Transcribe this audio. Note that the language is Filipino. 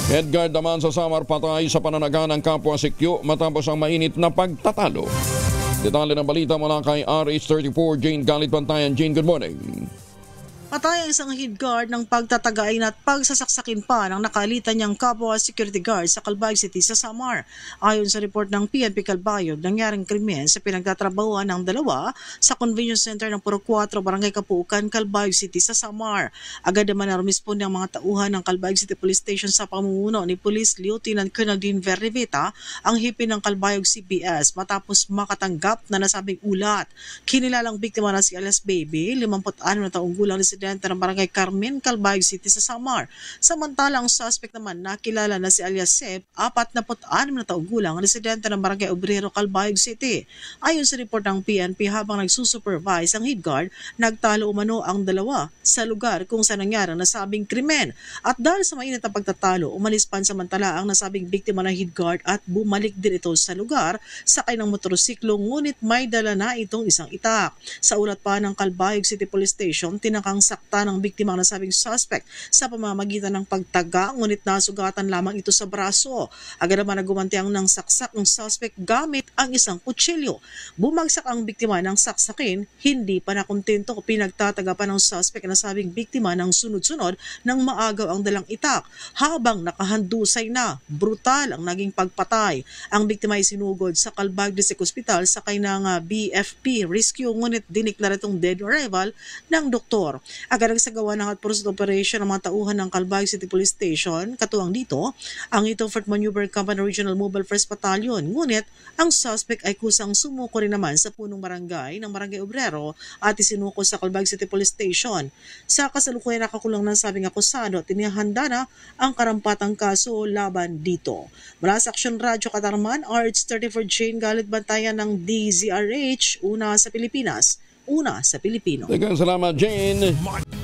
Edgar naman sa Samar patay sa pananaga ng kapwa sikyo matapos ang mainit na pagtatalo. Detalye ng balita mula kay RH34 Jane Galit Bantayan. Jane, good morning. Patay ang isang head guard ng pagtatagain at pagsasaksakin pa ng nakalitan niyang kapwa security guard sa Calbayog City sa Samar. Ayon sa report ng PNP Calbayog, nangyaring krimen sa pinagtatrabahuan ng dalawa sa convenience center ng Puro 4, Barangay Kapuukan, Calbayog City sa Samar. Agad naman narumisponde ang mga tauhan ng Calbayog City Police Station sa pamumuno ni Police Lieutenant Colonel Dean Verriveta, ang hipi ng Calbayog CPS, matapos makatanggap na nasabing ulat. Kinilalang biktima na si alias Baby, 56 na taong gulang residente ng Barangay Carmen, Calbayog City sa Samar. Samantalang suspect naman nakilala na si alias Sep, 46 na taong gulang residente ng Barangay Obrero, Calbayog City. Ayon sa report ng PNP, habang nagsusupervise ang head guard, nagtalo umano ang dalawa sa lugar kung saan nangyari ang nasabing krimen. At dahil sa mainit na pagtatalo, umalis pansamantala ang nasabing biktima ng head guard at bumalik din ito sa lugar sakay ng motorsiklo, ngunit may dala na itong isang itak. Sa ulat pa ng Calbayog City Police Station, tinakang sakta ng biktima ang nasabing suspect sa pamamagitan ng pagtaga, ngunit nasugatan lamang ito sa braso. Agad naman nagumanti ang nang saksak ng suspect gamit ang isang kutsilyo. Bumagsak ang biktima ng saksakin, hindi pa nakontento, pinagtataga pa ng suspect na nasabing biktima ng sunod-sunod ng maagaw ang dalang itak. Habang nakahandusay na, brutal ang naging pagpatay. Ang biktima ay sinugod sa Calbayog District Hospital sakay ng BFP Rescue, ngunit diniklara itong dead on arrival ng doktor. Agad nagsagawa ng hot-pursuit operation ng mga tauhan ng Calbayog City Police Station. Katuwang dito, ang 4th Maneuver Company Regional Mobile First Battalion. Ngunit, ang suspect ay kusang sumuko rin naman sa punong barangay ng Barangay Obrero at isinuko sa Calbayog City Police Station. Sa kasalukuyan nakakulong ng sabing akusado at tinihanda na ang karampatang kaso laban dito. Mula sa Action Radio Katarman, RH34 Jane Galit Bantayan ng DZRH, una sa Pilipinas, una sa Pilipino. Salamat, Jane.